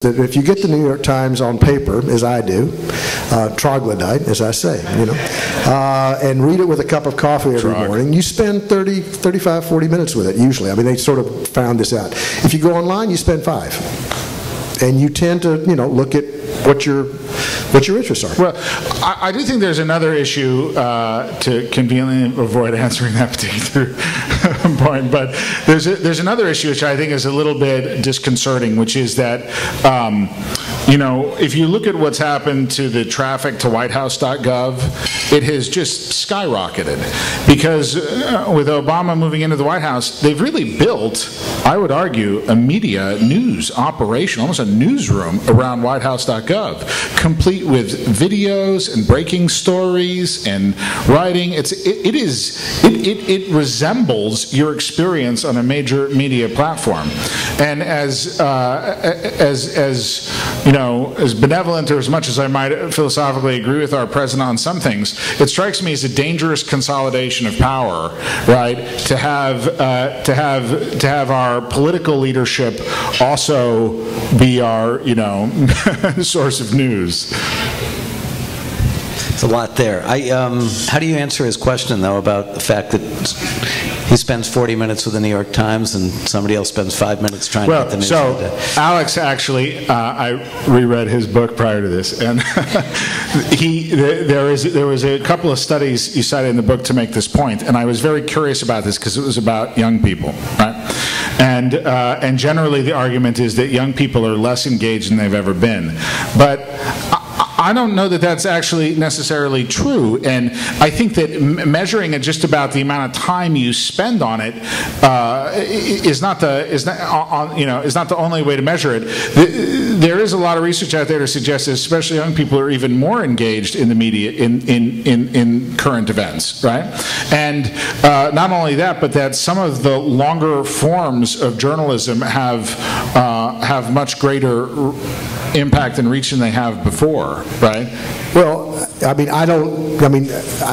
that if you get the New York Times on paper, as I do, troglodyte, as I say, and read it with a cup of coffee every morning, you spend 30, 35, 40 minutes with it, usually. I mean, they sort of found this out. If you go online, you spend 5. And you tend to, look at what your interests are. Well, I do think there's another issue to conveniently avoid answering that particular point, but there's another issue which I think is a little bit disconcerting, which is that if you look at what's happened to the traffic to whitehouse.gov, it has just skyrocketed because with Obama moving into the White House, they've really built, I would argue, a media news operation, almost a newsroom around whitehouse.gov, complete with videos and breaking stories and writing. It resembles your experience on a major media platform. And as benevolent or as much as I might philosophically agree with our president on some things, it strikes me as a dangerous consolidation of power, right? To have our political leadership also be our, source of news. It's a lot there. How do you answer his question, though, about the fact that he spends 40 minutes with the New York Times and somebody else spends 5 minutes trying to get the news? So Alex actually, I reread his book prior to this, and there was a couple of studies you cited in the book to make this point, and I was very curious about this because it was about young people, right? And generally the argument is that young people are less engaged than they've ever been, but I don't know that that's actually necessarily true, and I think that measuring it just about the amount of time you spend on it is not the only way to measure it. There is a lot of research out there to suggest that especially young people are even more engaged in the media in current events, right? And not only that, but that some of the longer forms of journalism have much greater impact and reach than they have before, right? Well, I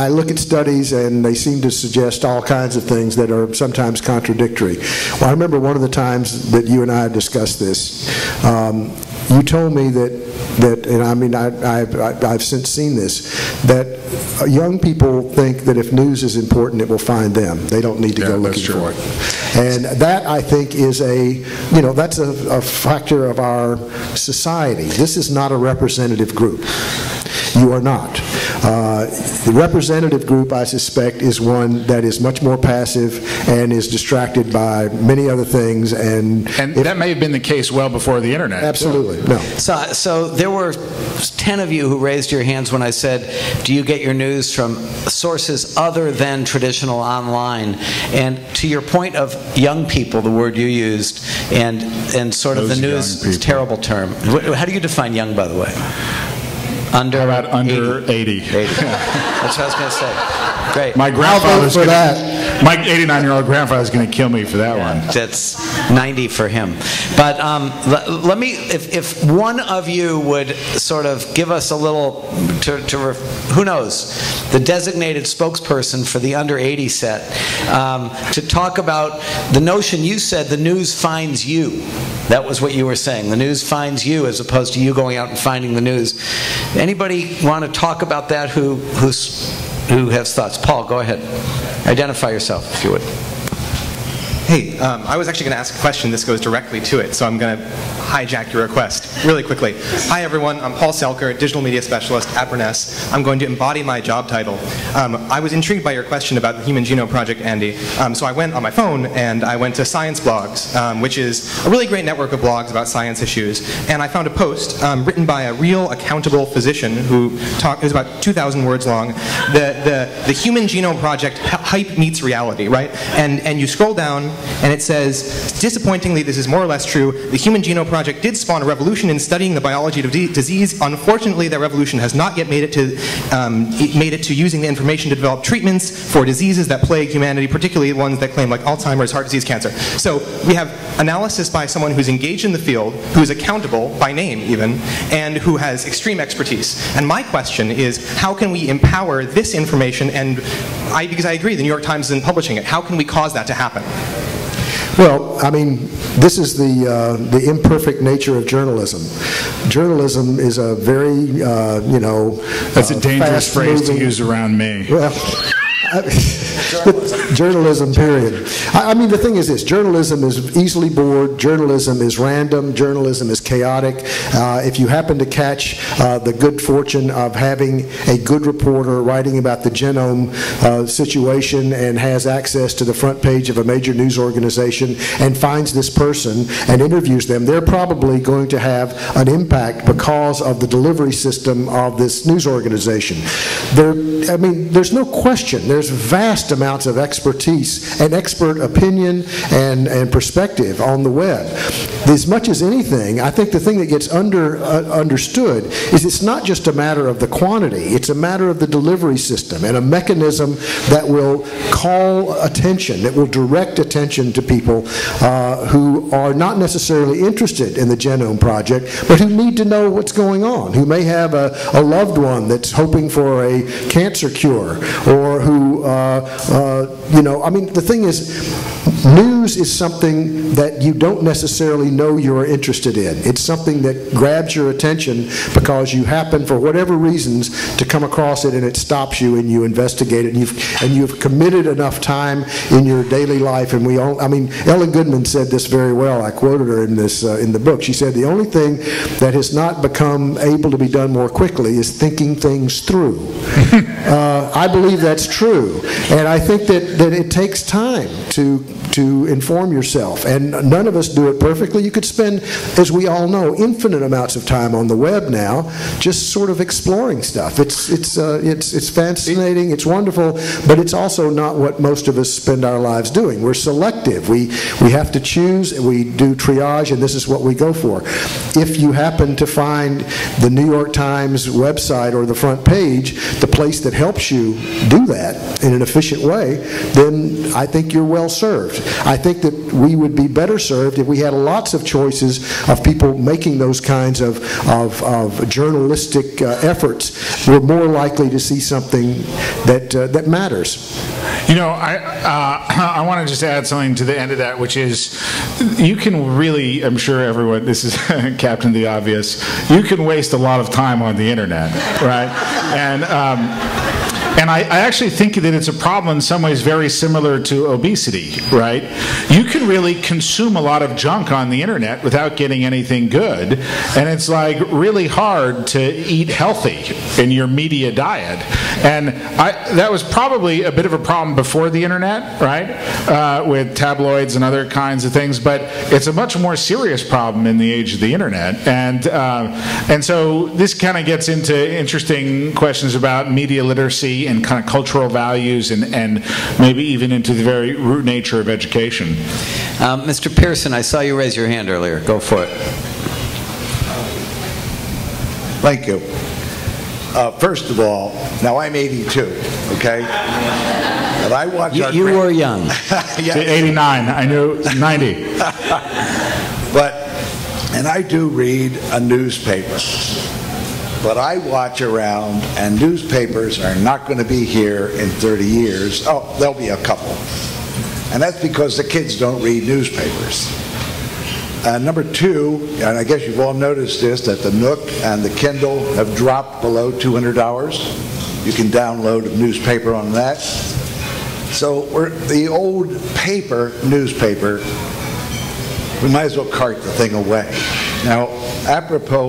look at studies and they seem to suggest all kinds of things that are sometimes contradictory. Well, I remember one of the times that you and I discussed this. You told me I've since seen this, that young people think that if news is important, it will find them. They don't need to go looking for it. And that, I think, is that's a factor of our society. This is not a representative group. You are not. The representative group, I suspect, is one that is much more passive and is distracted by many other things. And that may have been the case well before the internet. Absolutely. No. So there were 10 of you who raised your hands when I said, do you get your news from sources other than traditional online? And to your point of young people, the word you used, and sort of the news, terrible term. How do you define young, by the way? How about under 80? 80. That's what I was going to say. Great. My 89-year-old grandfather's going to kill me for that one. That's 90 for him. But let me, if one of you would sort of give us a little, who knows, the designated spokesperson for the under 80 set, to talk about the notion you said the news finds you. That was what you were saying. The news finds you as opposed to you going out and finding the news. Anybody want to talk about that who has thoughts? Paul, go ahead. Identify yourself, if you would. Hey, I was actually going to ask a question. This goes directly to it, so I'm going to hijack your request really quickly. Hi, everyone. I'm Paul Selker, digital media specialist at Burness. I'm going to embody my job title. I was intrigued by your question about the Human Genome Project, Andy. So I went on my phone and I went to Science Blogs, which is a really great network of blogs about science issues. And I found a post written by a real accountable physician who it was about 2,000 words long. The Human Genome Project hype meets reality, right? And you scroll down and it says, disappointingly, this is more or less true, the Human Genome Project did spawn a revolution in studying the biology of disease. Unfortunately, that revolution has not yet made it to using the information to develop treatments for diseases that plague humanity, particularly ones that claim like Alzheimer's, heart disease, cancer. So we have analysis by someone who's engaged in the field, who is accountable, by name even, and who has extreme expertise. And my question is, how can we empower this information, and because I agree, the New York Times isn't publishing it, how can we cause that to happen? Well, I mean, this is the imperfect nature of journalism. Journalism is a very, that's a dangerous phrase to use around me. Well, journalism, period. I mean, the thing is this. Journalism is easily bored. Journalism is random. Journalism is chaotic. If you happen to catch the good fortune of having a good reporter writing about the genome situation and has access to the front page of a major news organization and finds this person and interviews them, they're probably going to have an impact because of the delivery system of this news organization. I mean, there's no question. There's vast amounts of expertise and expert opinion and perspective on the web. As much as anything, I think the thing that gets understood is it's not just a matter of the quantity, it's a matter of the delivery system and a mechanism that will call attention, that will direct attention to people who are not necessarily interested in the Genome Project, but who need to know what's going on, who may have a loved one that's hoping for a cancer cure, or who, I mean, the thing is, news is something that you don't necessarily know you're interested in. It's something that grabs your attention because you happen, for whatever reasons, to come across it, and it stops you, and you investigate it, and you've committed enough time in your daily life. And I mean, Ellen Goodman said this very well. I quoted her in the book. She said, the only thing that has not become able to be done more quickly is thinking things through. I believe that's true, and I think that it takes time to inform yourself, and none of us do it perfectly. You could spend, as we all know, infinite amounts of time on the web now, just sort of exploring stuff. It's fascinating, it's wonderful, but it's also not what most of us spend our lives doing. We're selective. We have to choose, we do triage, and this is what we go for. If you happen to find the New York Times website or the front page, the place that helps you do that in an efficient way, then I think you're well served. I think that we would be better served if we had lots of choices of people making those kinds of journalistic efforts. We're more likely to see something that matters. You know, I want to just add something to the end of that, which is you can really, I'm sure everyone, this is Captain the Obvious, you can waste a lot of time on the internet, right? And I actually think that it's a problem in some ways very similar to obesity, right? You can really consume a lot of junk on the internet without getting anything good, and it's like really hard to eat healthy in your media diet. And that was probably a bit of a problem before the internet, right? With tabloids and other kinds of things, but it's a much more serious problem in the age of the internet. And so this kind of gets into interesting questions about media literacy and kind of cultural values and maybe even into the very root nature of education. Mr. Pearson, I saw you raise your hand earlier. Go for it. Thank you. First of all, now I'm 82, okay? And I watch you were young. Yes. 89, I knew 90. And I do read a newspaper. But I watch around, and newspapers are not going to be here in 30 years. Oh, there'll be a couple. And that's because the kids don't read newspapers. Number two, and I guess you've all noticed this, that the Nook and the Kindle have dropped below $200. You can download a newspaper on that. So the old paper newspaper, we might as well cart the thing away. Now, apropos